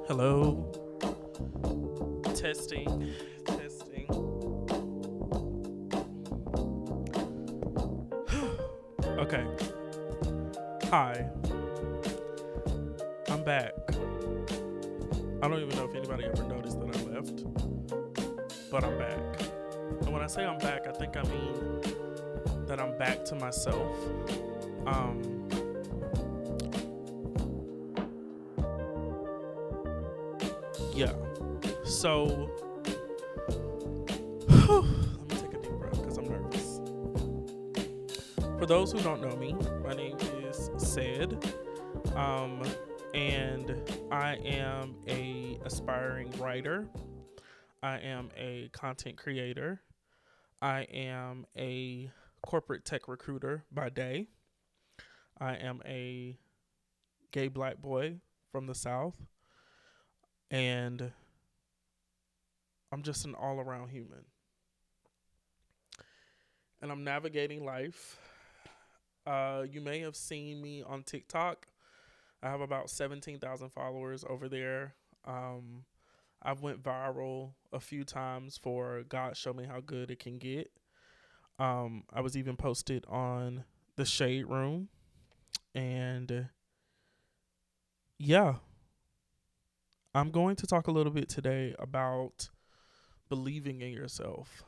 Hello. Testing. Testing. Okay. Hi. I'm back. I don't even know if anybody ever noticed that I left, but I'm back. And when I say I'm back, I think I mean that I'm back to myself. Um, yeah. So, let me take a deep breath because I'm nervous. For those who don't know me, my name is Said, and I am a aspiring writer. I am a content creator. I am a corporate tech recruiter by day. I am a gay black boy from the South, and I'm just an all around human. And I'm navigating life. You may have seen me on TikTok. I have about 17,000 followers over there. I've went viral a few times for God Show Me How Good It Can Get. I was even posted on the Shade Room. And yeah, I'm going to talk a little bit today about believing in yourself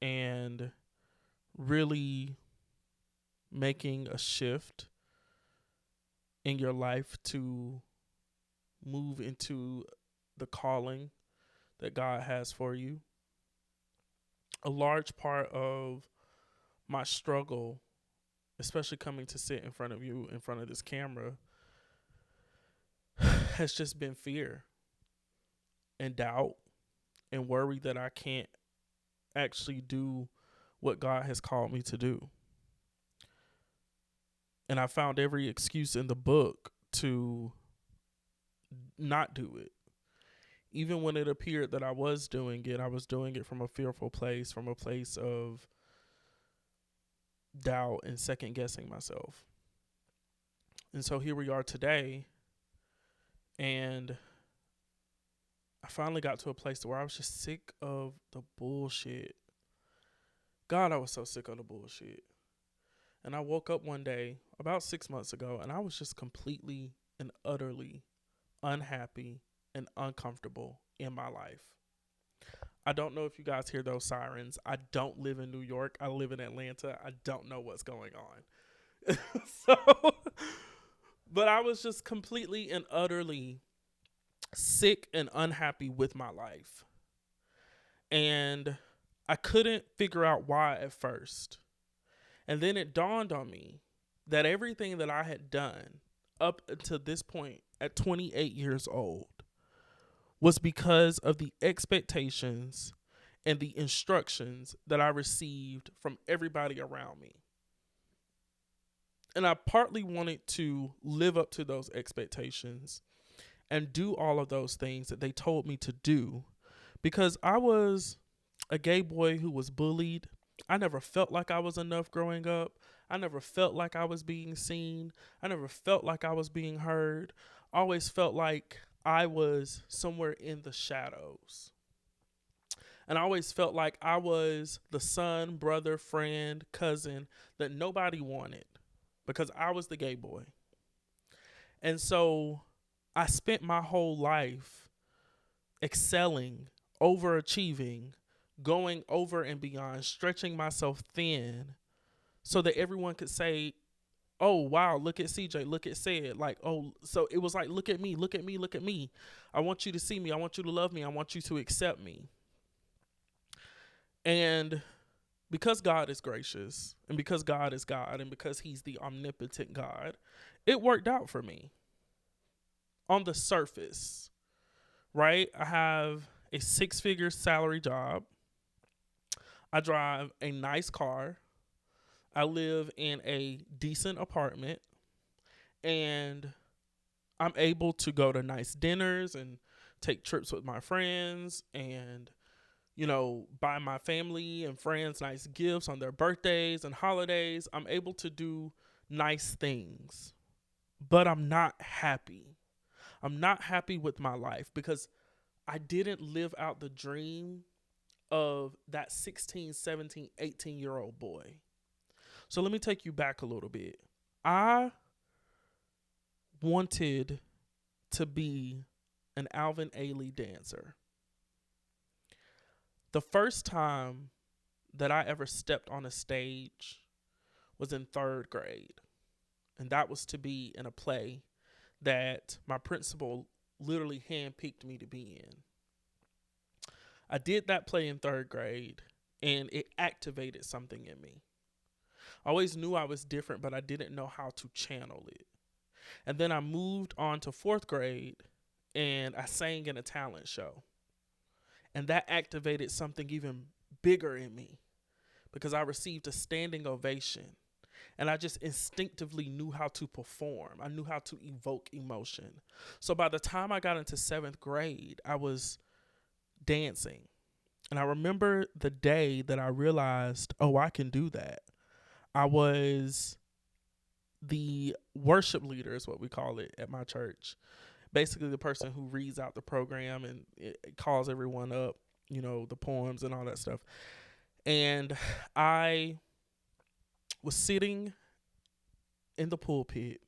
and really making a shift in your life to move into the calling that God has for you. A large part of my struggle, especially coming to sit in front of you, in front of this camera, has just been fear and doubt and worry that I can't actually do what God has called me to do. And I found every excuse in the book to not do it. Even when it appeared that I was doing it from a fearful place, from a place of doubt and second guessing myself. And so here we are today, and I finally got to a place where I was just sick of the bullshit. God, I was so sick of the bullshit. And I woke up one day about 6 months ago, and I was just completely and utterly unhappy and uncomfortable in my life. I don't know if you guys hear those sirens. I don't live in New York. I live in Atlanta. I don't know what's going on. But I was just completely and utterly sick and unhappy with my life. And I couldn't figure out why at first. And then it dawned on me that everything that I had done up until this point at 28 years old was because of the expectations and the instructions that I received from everybody around me. And I partly wanted to live up to those expectations and do all of those things that they told me to do because I was a gay boy who was bullied. I never felt like I was enough growing up. I never felt like I was being seen. I never felt like I was being heard. I always felt like I was somewhere in the shadows. And I always felt like I was the son, brother, friend, cousin that nobody wanted because I was the gay boy. And so I spent my whole life excelling, overachieving, going over and beyond, stretching myself thin so that everyone could say, oh, wow, look at CJ, look at Sid. Like, oh, so it was like, look at me, look at me, look at me. I want you to see me. I want you to love me. I want you to accept me. And because God is gracious and because God is God and because he's the omnipotent God, it worked out for me on the surface, right? I have a 6-figure salary job. I drive a nice car. I live in a decent apartment, and I'm able to go to nice dinners and take trips with my friends and, buy my family and friends nice gifts on their birthdays and holidays. I'm able to do nice things, but I'm not happy. I'm not happy with my life because I didn't live out the dream of that 16, 17, 18-year-old boy. So let me take you back a little bit. I wanted to be an Alvin Ailey dancer. The first time that I ever stepped on a stage was in third grade. And that was to be in a play that my principal literally handpicked me to be in. I did that play in third grade and it activated something in me. I always knew I was different, but I didn't know how to channel it. And then I moved on to fourth grade and I sang in a talent show. And that activated something even bigger in me because I received a standing ovation. And I just instinctively knew how to perform. I knew how to evoke emotion. So by the time I got into seventh grade, I was dancing. And I remember the day that I realized, oh, I can do that. I was the worship leader is what we call it at my church. Basically the person who reads out the program and it calls everyone up, you know, the poems and all that stuff. And I was sitting in the pulpit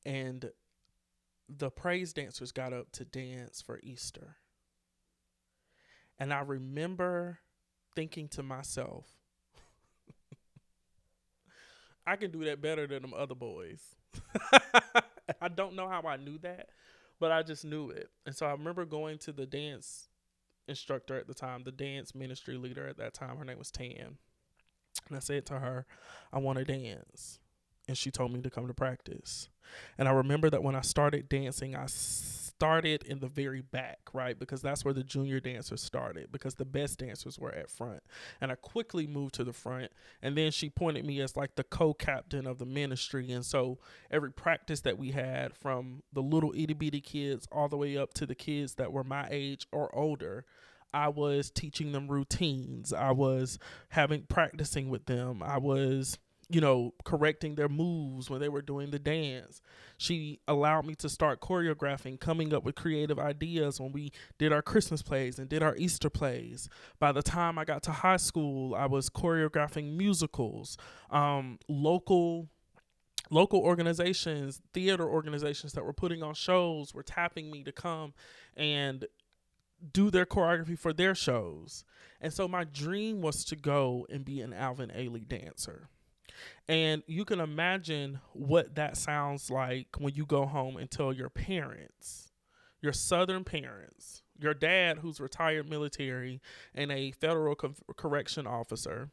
and the praise dancers got up to dance for Easter. And I remember thinking to myself, I can do that better than them other boys. I don't know how I knew that, but I just knew it. And so I remember going to the dance instructor at the time, the dance ministry leader at that time. Her name was Tan. And I said to her, I want to dance. And she told me to come to practice. And I remember that when I started dancing, I started in the very back, right? Because that's where the junior dancers started, because the best dancers were at front. And I quickly moved to the front. And then she pointed me as like the co-captain of the ministry. And so every practice that we had, from the little itty bitty kids all the way up to the kids that were my age or older, I was teaching them routines. I was practicing with them. I was, you know, correcting their moves when they were doing the dance. She allowed me to start choreographing, coming up with creative ideas when we did our Christmas plays and did our Easter plays. By the time I got to high school, I was choreographing musicals, local organizations, theater organizations that were putting on shows were tapping me to come and do their choreography for their shows. And so my dream was to go and be an Alvin Ailey dancer. And you can imagine what that sounds like when you go home and tell your parents, your Southern parents, your dad who's retired military and a federal correction officer,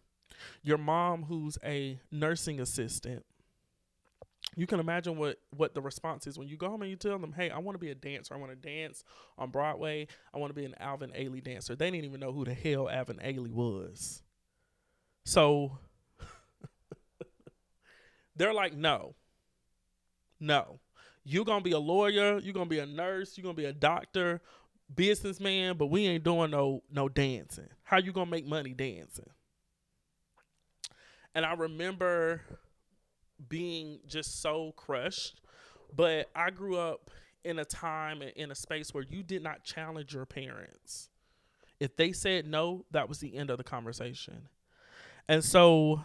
your mom who's a nursing assistant. You can imagine what the response is when you go home and you tell them, hey, I want to be a dancer. I want to dance on Broadway. I want to be an Alvin Ailey dancer. They didn't even know who the hell Alvin Ailey was. So they're like, no. You're going to be a lawyer. You're going to be a nurse. You're going to be a doctor, businessman, but we ain't doing no dancing. How you going to make money dancing? And I remember being just so crushed, but I grew up in a time and in a space where you did not challenge your parents. If they said no, that was the end of the conversation. And so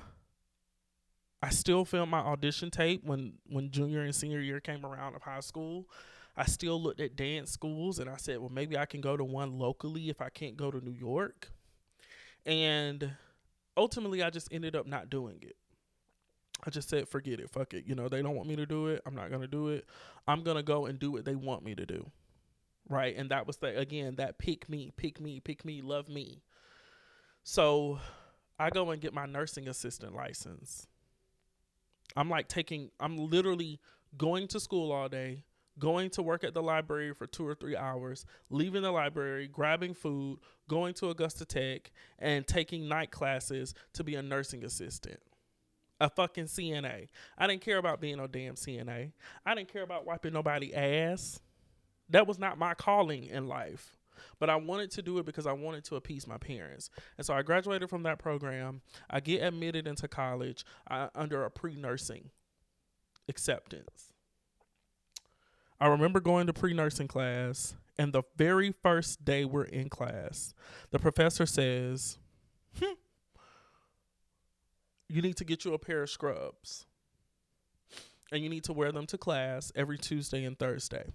I still filmed my audition tape when junior and senior year came around of high school. I still looked at dance schools and I said, well, maybe I can go to one locally if I can't go to New York. And ultimately, I just ended up not doing it. I just said, forget it, fuck it. You know, they don't want me to do it. I'm not going to do it. I'm going to go and do what they want me to do. Right. And that was that pick me, love me. So I go and get my nursing assistant license. I'm literally going to school all day, going to work at the library for 2 or 3 hours, leaving the library, grabbing food, going to Augusta Tech, and taking night classes to be a nursing assistant. A fucking CNA. I didn't care about being no damn CNA. I didn't care about wiping nobody's ass. That was not my calling in life. But I wanted to do it because I wanted to appease my parents. And so I graduated from that program. I get admitted into college under a pre-nursing acceptance. I remember going to pre-nursing class, and the very first day we're in class, the professor says, you need to get you a pair of scrubs, and you need to wear them to class every Tuesday and Thursday,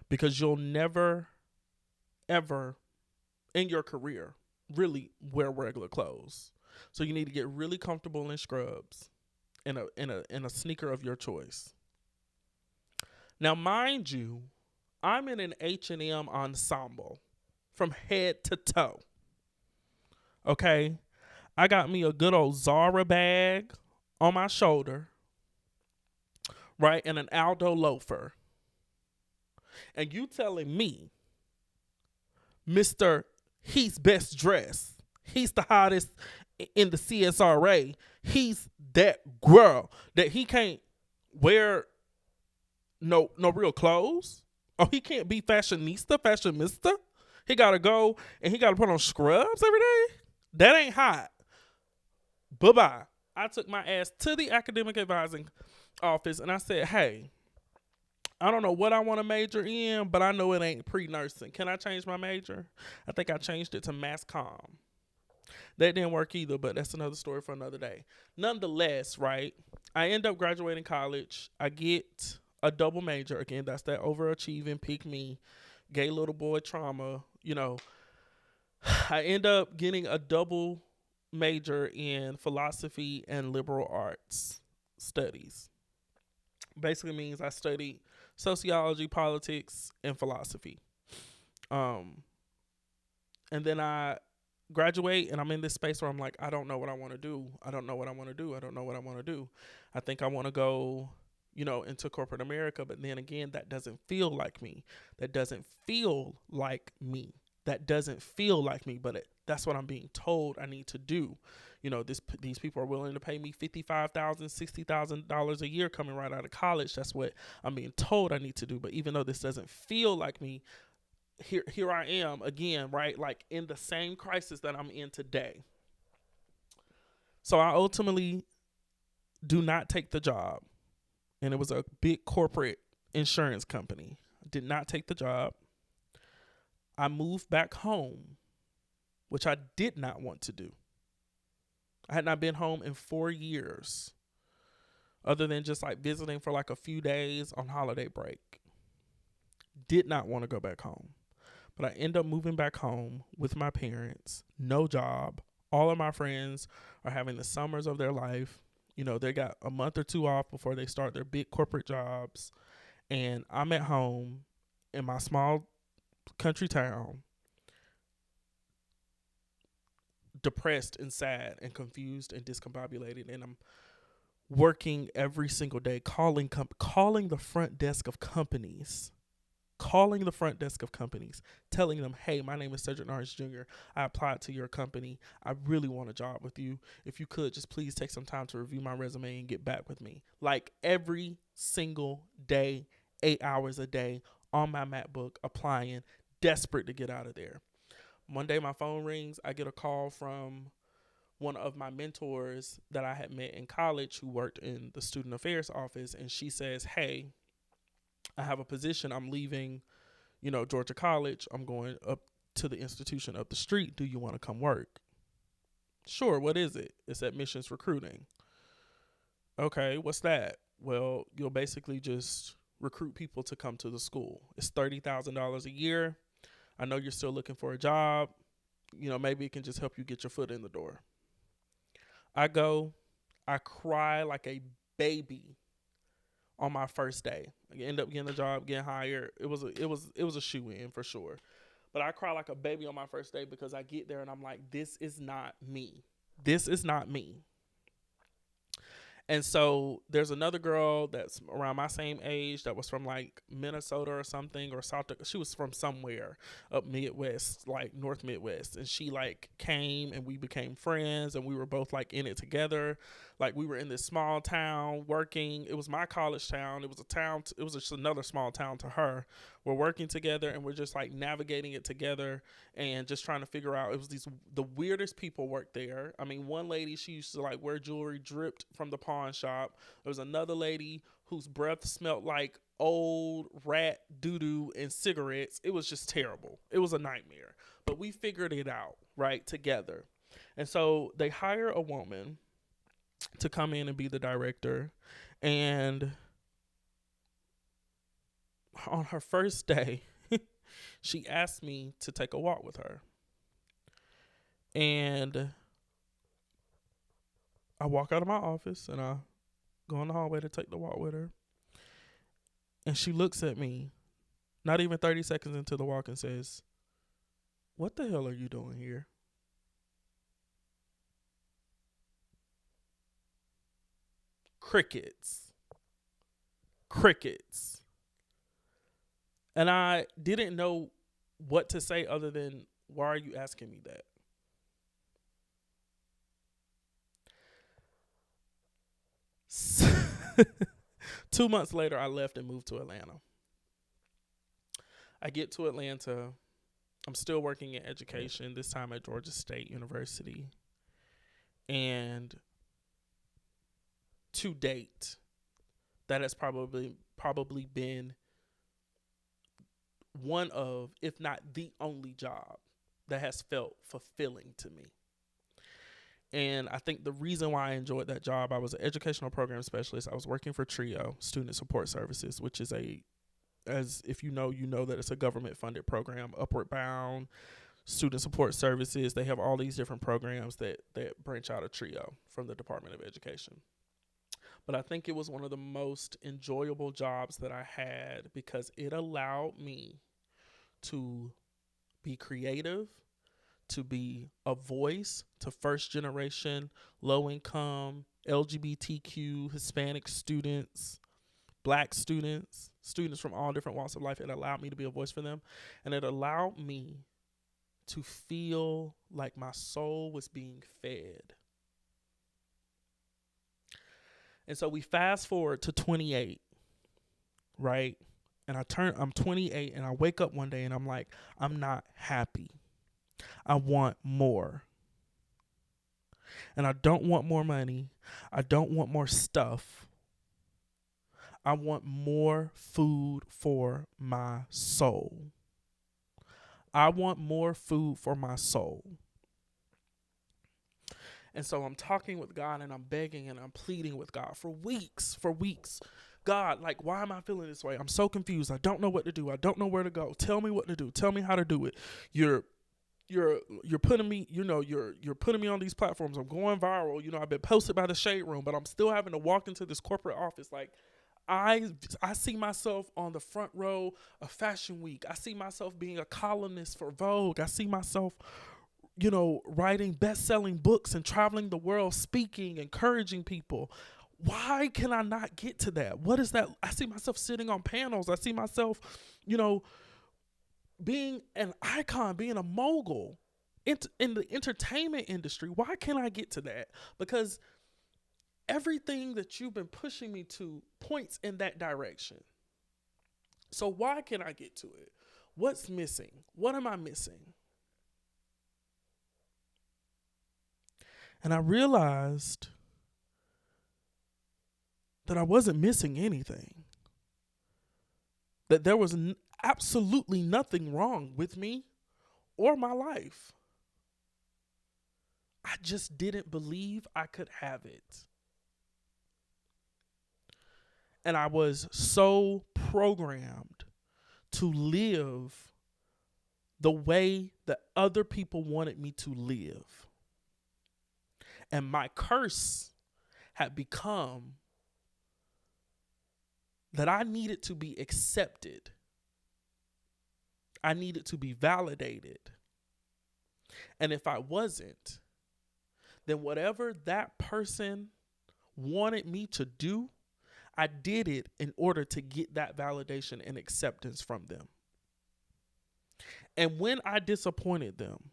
because you'll never, ever in your career really wear regular clothes. So you need to get really comfortable in scrubs and a sneaker of your choice. Now, mind you, I'm in an H&M ensemble from head to toe. Okay? I got me a good old Zara bag on my shoulder, right? And an Aldo loafer. And you telling me, Mr. He's best dressed, he's the hottest in the CSRA, he's that girl that he can't wear no real clothes? Oh, he can't be fashionista? He gotta go and he gotta put on scrubs every day? That ain't hot. Bye-bye. I took my ass to the academic advising office and I said, hey, I don't know what I want to major in, but I know it ain't pre-nursing. Can I change my major? I think I changed it to mass comm. That didn't work either, but that's another story for another day. Nonetheless, right, I end up graduating college. I get a double major. Again, that's that overachieving, pick me, gay little boy trauma. I end up getting a double major in philosophy and liberal arts studies. Basically means I studied sociology, politics, and philosophy. And then I graduate and I'm in this space where I'm like, I don't know what I want to do. I don't know what I want to do. I don't know what I want to do. I think I want to go, into corporate America. But then again, that doesn't feel like me. That doesn't feel like me. That doesn't feel like me. But that's what I'm being told I need to do. These people are willing to pay me $55,000, $60,000 a year coming right out of college. That's what I'm being told I need to do. But even though this doesn't feel like me, here I am again, right? Like in the same crisis that I'm in today. So I ultimately do not take the job. And it was a big corporate insurance company. I did not take the job. I moved back home, which I did not want to do. I had not been home in 4 years, other than just like visiting for like a few days on holiday break. Did not want to go back home. But I end up moving back home with my parents, no job. All of my friends are having the summers of their life. They got a month or two off before they start their big corporate jobs. And I'm at home in my small country town, depressed and sad and confused and discombobulated. And I'm working every single day, calling the front desk of companies, telling them, hey, my name is Cedric Norris Jr. I applied to your company. I really want a job with you. If you could, just please take some time to review my resume and get back with me. Like every single day, 8 hours a day on my MacBook, applying, desperate to get out of there. One day my phone rings. I get a call from one of my mentors that I had met in college who worked in the student affairs office. And she says, hey, I have a position. I'm leaving, Georgia College. I'm going up to the institution up the street. Do you want to come work? Sure. What is it? It's admissions recruiting. Okay. What's that? Well, you'll basically just recruit people to come to the school. It's $30,000 a year. I know you're still looking for a job. Maybe it can just help you get your foot in the door. I go, I cry like a baby on my first day. I end up getting a job, getting hired. It was a shoe in for sure. But I cry like a baby on my first day because I get there and I'm like, this is not me. This is not me. And so there's another girl that's around my same age that was from like Minnesota or something, or South Dakota. She was from somewhere up Midwest, like North Midwest. And she like came and we became friends and we were both like in it together. Like we were in this small town working. It was my college town. It was a town. It was just another small town to her. We're working together and we're just like navigating it together and just trying to figure out. It was the weirdest people worked there. I mean, one lady, she used to like wear jewelry dripped from the pawn shop. There was another lady whose breath smelled like old rat doo-doo and cigarettes. It was just terrible. It was a nightmare. But we figured it out, right, together. And so they hire a woman to come in and be the director. And on her first day, she asked me to take a walk with her. And I walk out of my office and I go in the hallway to take the walk with her. And she looks at me, not even 30 seconds into the walk, and says, "What the hell are you doing here?" Crickets. Crickets. And I didn't know what to say other than, "Why are you asking me that?" 2 months later, I left and moved to Atlanta. I get to Atlanta. I'm still working in education, this time at Georgia State University. And to date, that has probably been one of, if not the only job that has felt fulfilling to me. And I think the reason why I enjoyed that job, I was an educational program specialist. I was working for TRIO, Student Support Services, which is as if you know that it's a government funded program, Upward Bound, Student Support Services. They have all these different programs that branch out of TRIO from the Department of Education. But I think it was one of the most enjoyable jobs that I had because it allowed me to be creative, to be a voice to first generation, low income, LGBTQ, Hispanic students, Black students, students from all different walks of life. It allowed me to be a voice for them. And it allowed me to feel like my soul was being fed. And so we fast forward to 28, right? And I'm 28 and I wake up one day and I'm like, I'm not happy. I want more. And I don't want more money. I don't want more stuff. I want more food for my soul. I want more food for my soul. And so I'm talking with God and I'm begging and I'm pleading with God for weeks. God, like, why am I feeling this way? I'm so confused. I don't know what to do. I don't know where to go. Tell me what to do. Tell me how to do it. You're putting me, you're putting me on these platforms. I'm going viral. I've been posted by the Shade Room, but I'm still having to walk into this corporate office. Like, I see myself on the front row of Fashion Week. I see myself being a columnist for Vogue. I see myself, writing best-selling books and traveling the world, speaking, encouraging people. Why can I not get to that? What is that? I see myself sitting on panels. I see myself, being an icon, being a mogul in the entertainment industry. Why can't I get to that? Because everything that you've been pushing me to points in that direction. So why can't I get to it? What's missing? What am I missing? And I realized that I wasn't missing anything. That there was absolutely nothing wrong with me or my life. I just didn't believe I could have it. And I was so programmed to live the way that other people wanted me to live. And my curse had become that I needed to be accepted. I needed to be validated. And if I wasn't, then whatever that person wanted me to do, I did it in order to get that validation and acceptance from them. And when I disappointed them,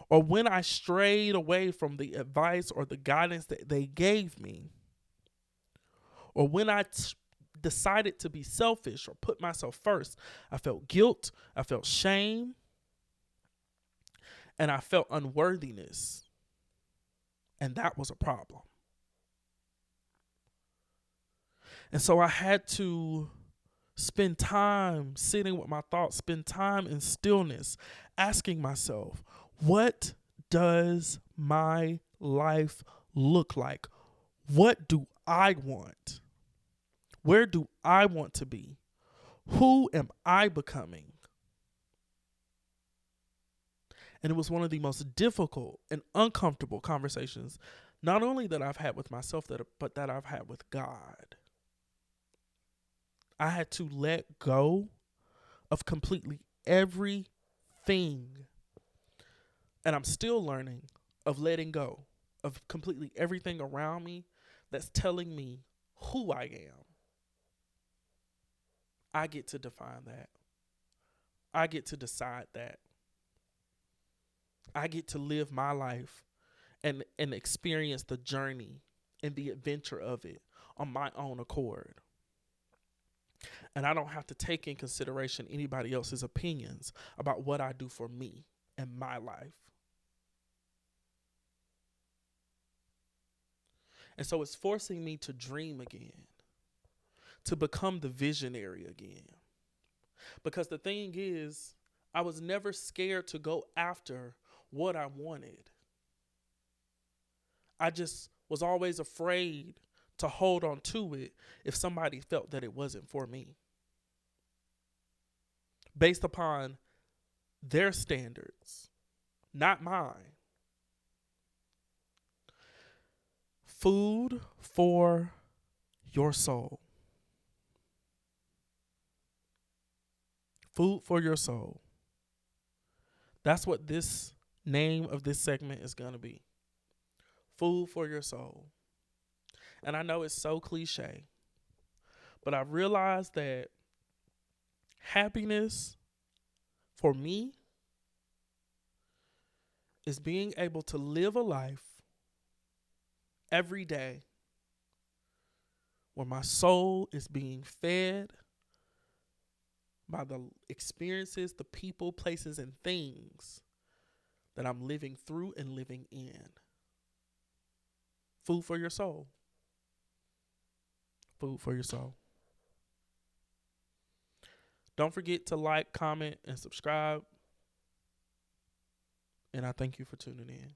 or when I strayed away from the advice or the guidance that they gave me, or when I decided to be selfish or put myself first, I felt guilt, I felt shame, and I felt unworthiness. And that was a problem. And so I had to spend time sitting with my thoughts, spend time in stillness, asking myself, what does my life look like? What do I want? Where do I want to be? Who am I becoming? And it was one of the most difficult and uncomfortable conversations, not only that I've had with myself, but that I've had with God. I had to let go of completely everything. And I'm still learning of letting go of completely everything around me that's telling me who I am. I get to define that. I get to decide that. I get to live my life and experience the journey and the adventure of it on my own accord. And I don't have to take in consideration anybody else's opinions about what I do for me and my life. And so it's forcing me to dream again, to become the visionary again. Because the thing is, I was never scared to go after what I wanted. I just was always afraid to hold on to it if somebody felt that it wasn't for me, based upon their standards, not mine. Food for your soul. Food for your soul. That's what this name of this segment is going to be. Food for your soul. And I know it's so cliche, but I realized that happiness for me is being able to live a life every day where my soul is being fed by the experiences, the people, places, and things that I'm living through and living in. Food for your soul. Food for your soul. Don't forget to like, comment, and subscribe. And I thank you for tuning in.